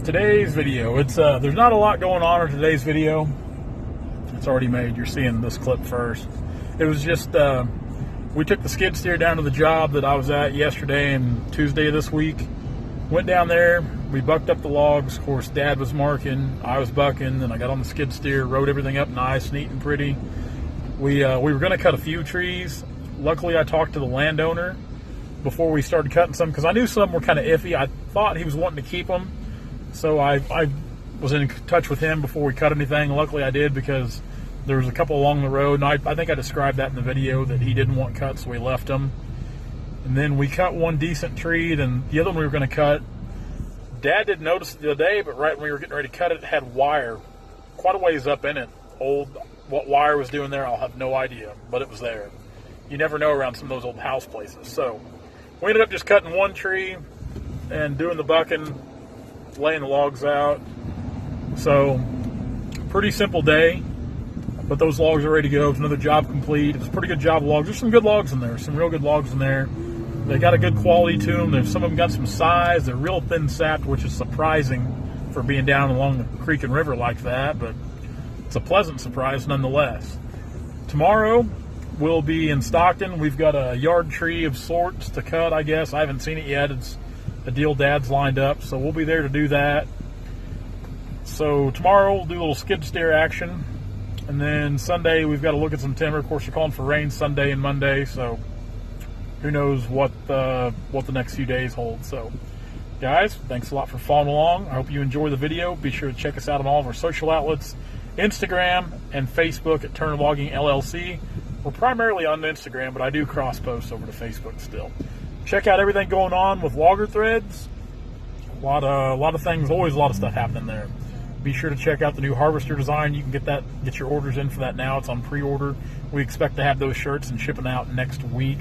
Today's video, there's not a lot going on in today's video. It's already made. You're seeing this clip first. It was just we took the skid steer down to the job that I was at yesterday and Tuesday of this week. Went down there, we bucked up the logs. Of course, Dad was marking, I was bucking, and I got on the skid steer, rode everything up nice, neat and pretty. We were going to cut a few trees. Luckily, I talked to the landowner before we started cutting some, because I knew some were kind of iffy. I thought he was wanting to keep them, so I was in touch with him before we cut anything. Luckily, I did, because there was a couple along the road, and I think I described that in the video, that he didn't want cut, so we left them. And then we cut one decent tree, then the other one we were going to cut, Dad didn't notice it the other day, but right when we were getting ready to cut it, it had wire quite a ways up in it. What wire was doing there, I'll have no idea, but it was there. You never know around some of those old house places. So we ended up just cutting one tree and doing the bucking, laying the logs out. So pretty simple day, but those logs are ready to go. It was another job complete. It was a pretty good job of logs. There's some good logs in there, some real good logs in there. They got a good quality to them. Some of them got some size. They're real thin sapped, which is surprising for being down along the creek and river like that, but it's a pleasant surprise nonetheless. Tomorrow we'll be in Stockton. We've got a yard tree of sorts to cut, I guess. I haven't seen it yet. It's a deal Dad's lined up, so we'll be there to do that. So tomorrow we'll do a little skid steer action, and then Sunday we've got to look at some timber. Of course, you're calling for rain Sunday and Monday, so who knows what the next few days hold. So guys, thanks a lot for following along. I hope you enjoy the video. Be sure to check us out on all of our social outlets, Instagram and Facebook at Turner Logging LLC. We're primarily on Instagram, but I do cross post over to Facebook still. Check out everything going on with Logger Threads. A lot of things, always a lot of stuff happening there. Be sure to check out the new Harvester design. You can get your orders in for that now. It's on pre-order. We expect to have those shirts and shipping out next week.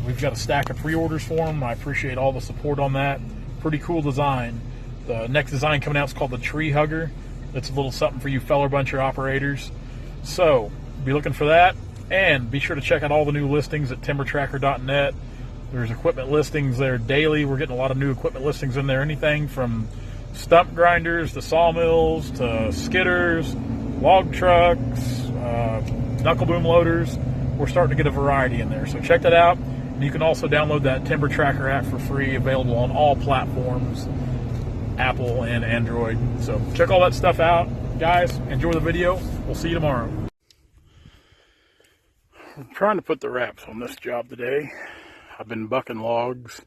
We've got a stack of pre-orders for them. I appreciate all the support on that. Pretty cool design. The next design coming out is called the Tree Hugger. It's a little something for you feller buncher operators. So be looking for that. And be sure to check out all the new listings at timbertracker.net. There's equipment listings there daily. We're getting a lot of new equipment listings in there. Anything from stump grinders to sawmills to skidders, log trucks, knuckle boom loaders. We're starting to get a variety in there. So check that out. And you can also download that Timber Tracker app for free, available on all platforms, Apple and Android. So check all that stuff out. Guys, enjoy the video. We'll see you tomorrow. I'm trying to put the wraps on this job today. I've been bucking logs.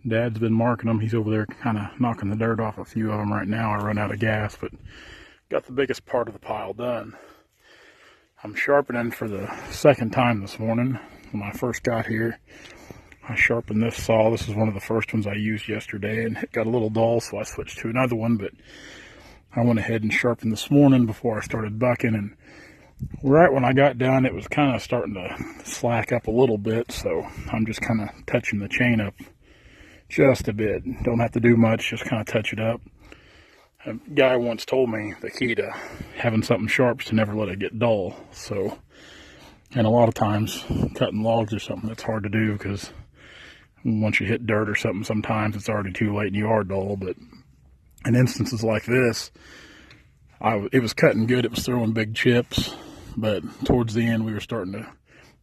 Dad's been marking them. He's over there kind of knocking the dirt off a few of them right now. I run out of gas, but got the biggest part of the pile done. I'm sharpening for the second time this morning. When I first got here, I sharpened this saw. This is one of the first ones I used yesterday, and it got a little dull, so I switched to another one, but I went ahead and sharpened this morning before I started bucking, and right when I got done, it was kind of starting to slack up a little bit, so I'm just kind of touching the chain up just a bit. Don't have to do much, just kind of touch it up. A guy once told me the key to having something sharp is to never let it get dull. So, and a lot of times cutting logs or something, that's hard to do, because once you hit dirt or something, sometimes it's already too late and you are dull. But in instances like this, it was cutting good. It was throwing big chips, but towards the end we were starting to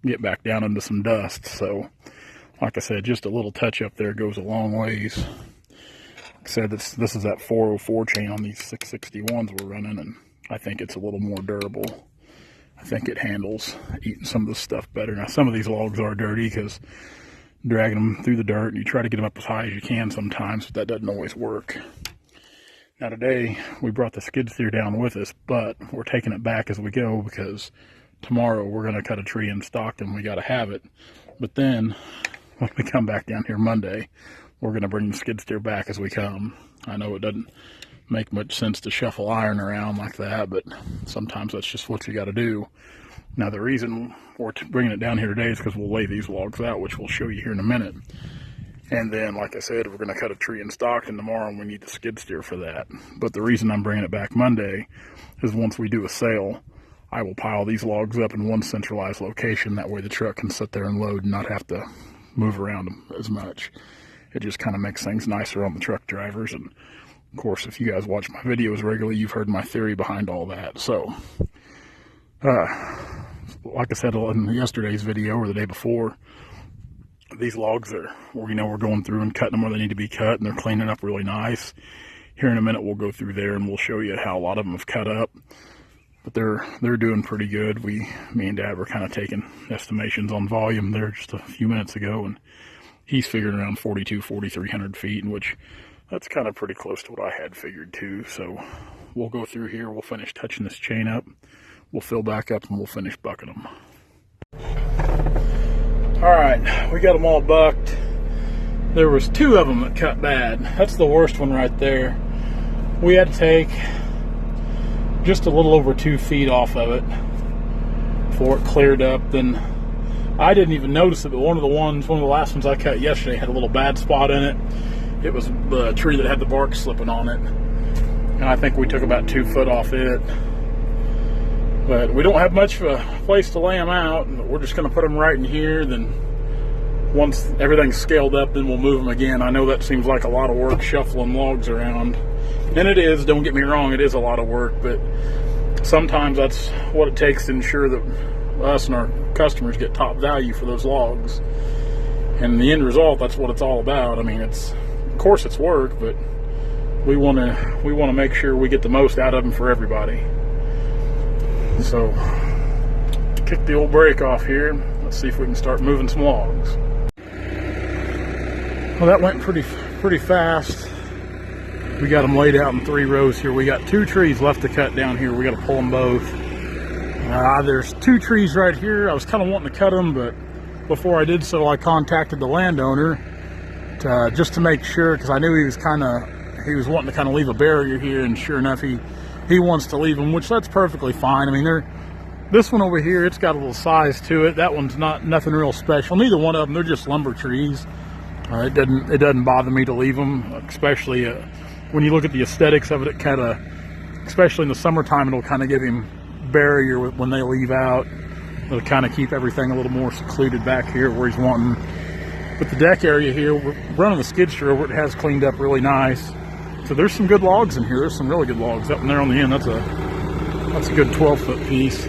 get back down into some dust. So like I said, just a little touch up there goes a long ways. Like I said, this is that 404 chain on these 661s we're running, and I think it's a little more durable. I think it handles eating some of this stuff better. Now, some of these logs are dirty because dragging them through the dirt, and you try to get them up as high as you can sometimes, but that doesn't always work. Now today, we brought the skid steer down with us, but we're taking it back as we go, because tomorrow we're going to cut a tree in Stockton. We got to have it. But then, when we come back down here Monday, we're going to bring the skid steer back as we come. I know it doesn't make much sense to shuffle iron around like that, but sometimes that's just what you got to do. Now, the reason we're bringing it down here today is because we'll lay these logs out, which we'll show you here in a minute. And then, like I said, we're going to cut a tree in Stockton tomorrow, and we need the skid steer for that. But the reason I'm bringing it back Monday is once we do a sale, I will pile these logs up in one centralized location. That way the truck can sit there and load and not have to move around them as much. It just kind of makes things nicer on the truck drivers, and Of course, if you guys watch my videos regularly, you've heard my theory behind all that. So, like I said in yesterday's video or the day before, these logs are, we're going through and cutting them where they need to be cut, and they're cleaning up really nice. Here in a minute, we'll go through there and we'll show you how a lot of them have cut up. But they're doing pretty good. Me and Dad were kind of taking estimations on volume there just a few minutes ago, and he's figuring around 4,300 feet, in which that's kind of pretty close to what I had figured too. So we'll go through here, we'll finish touching this chain up, we'll fill back up, and we'll finish bucking them. All right, we got them all bucked. There was 2 of them that cut bad. That's the worst one right there. We had to take just a little over 2 feet off of it before it cleared up. Then I didn't even notice it, but one of the last ones I cut yesterday had a little bad spot in it. It was the tree that had the bark slipping on it, and I think we took about 2 foot off it. But we don't have much of a place to lay them out. We're just going to put them right in here. Then once everything's scaled up, then we'll move them again. I know that seems like a lot of work shuffling logs around, and it is, don't get me wrong, it is a lot of work, but sometimes that's what it takes to ensure that us and our customers get top value for those logs. And the end result, that's what it's all about. I mean, of course it's work, but we want to make sure we get the most out of them for everybody. So, kick the old brake off here. Let's see if we can start moving some logs. Well, that went pretty fast. We got them laid out in 3 rows here. We got 2 trees left to cut down here. We got to pull them both. There's 2 trees right here. I was kind of wanting to cut them, but before I did so, I contacted the landowner just to make sure, because I knew he was wanting to kind of leave a barrier here, and sure enough, he wants to leave them, which that's perfectly fine. I mean, this one over here, it's got a little size to it. That one's nothing real special. Neither one of them, they're just lumber trees. It doesn't bother me to leave them, especially when you look at the aesthetics of it. Especially in the summertime, it'll kind of give him barrier when they leave out. It'll kind of keep everything a little more secluded back here where he's wanting. But the deck area here, we're running the skid steer over it, has cleaned up really nice. So there's some good logs in here. There's some really good logs up in there on the end. That's a good 12-foot piece.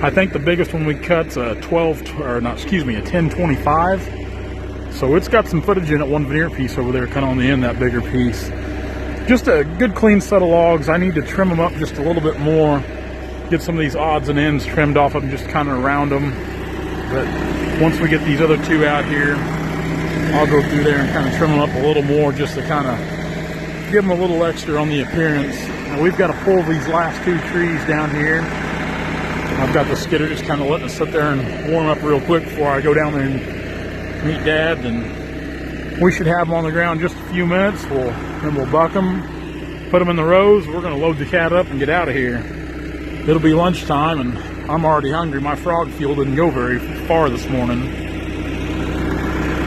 I think the biggest one we cut's a 1025. So it's got some footage in it. One veneer piece over there, kind of on the end, that bigger piece. Just a good clean set of logs. I need to trim them up just a little bit more. Get some of these odds and ends trimmed off of them, just kind of around them. But once we get these other 2 out here, I'll go through there and kind of trim them up a little more, just to kind of give them a little extra on the appearance. Now we've got to pull these last 2 trees down here. I've got the skidder just kind of letting it sit there and warm up real quick before I go down there and meet Dad. And we should have them on the ground in just a few minutes. Then we'll buck them, put them in the rows. We're going to load the cat up and get out of here. It'll be lunchtime, and I'm already hungry. My frog fuel didn't go very far this morning.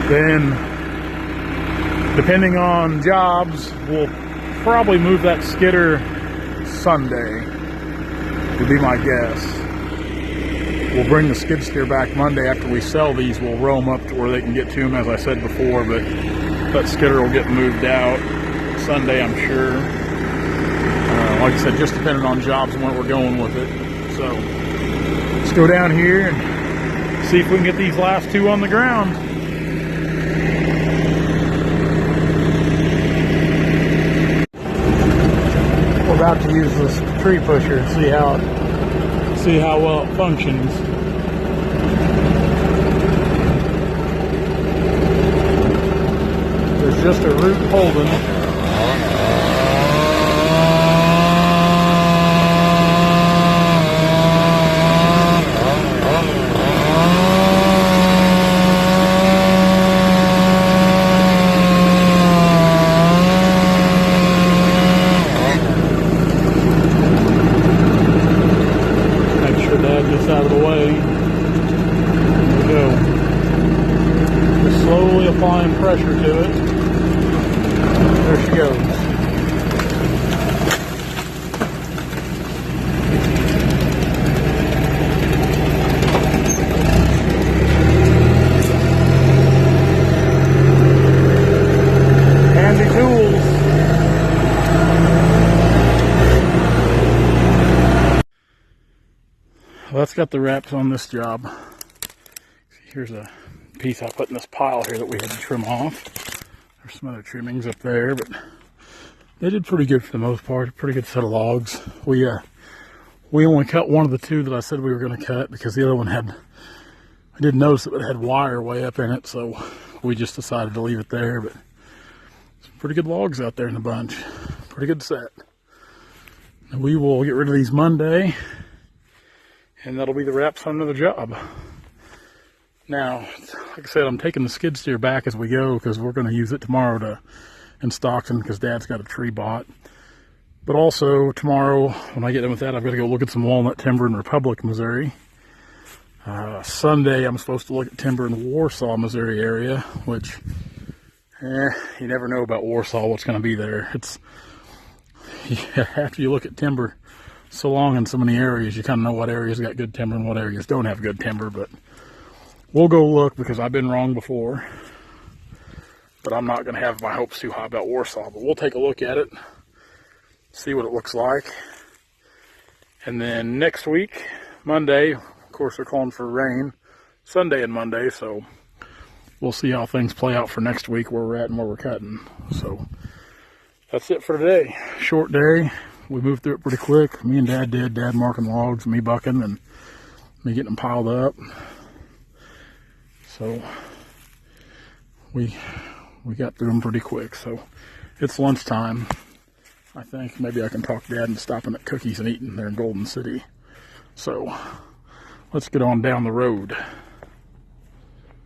Then, depending on jobs, we'll probably move that skidder Sunday, would be my guess. We'll bring the skid steer back Monday after we sell these. We'll row them up to where they can get to them, as I said before, but that skidder will get moved out Sunday, I'm sure. Like I said, just depending on jobs and where we're going with it. So let's go down here and see if we can get these last 2 on the ground. We're about to use this tree pusher and see how well it functions. There's just a root holding. Out of the way. There we go. Just slowly applying pressure to it. There she goes. Handy tools. Well, that's got the wraps on this job. Here's a piece I put in this pile here that we had to trim off. There's some other trimmings up there, but they did pretty good for the most part. Pretty good set of logs. We only cut one of the two that I said we were going to cut because the other one had, I did notice it had wire way up in it, so we just decided to leave it there. But some pretty good logs out there in the bunch. Pretty good set. And we will get rid of these Monday, and that'll be the wraps on another job. Now, like I said, I'm taking the skid steer back as we go because we're going to use it tomorrow in Stockton because Dad's got a tree bought. But also tomorrow, when I get done with that, I've got to go look at some walnut timber in Republic, Missouri. Sunday, I'm supposed to look at timber in Warsaw, Missouri area, which, you never know about Warsaw, what's going to be there. After you look at timber so long in so many areas, you kind of know what areas got good timber and what areas don't have good timber, but we'll go look because I've been wrong before. But I'm not going to have my hopes too high about Warsaw, but we'll take a look at it, see what it looks like. And then next week, Monday, of course they're calling for rain, Sunday and Monday, so we'll see how things play out for next week, where we're at and where we're cutting. So that's it for today. Short day. We moved through it pretty quick. Me and Dad did. Dad marking logs, me bucking, and me getting them piled up. So we got through them pretty quick. So it's lunchtime. I think maybe I can talk Dad into stopping at Cookies and eating there in Golden City. So let's get on down the road.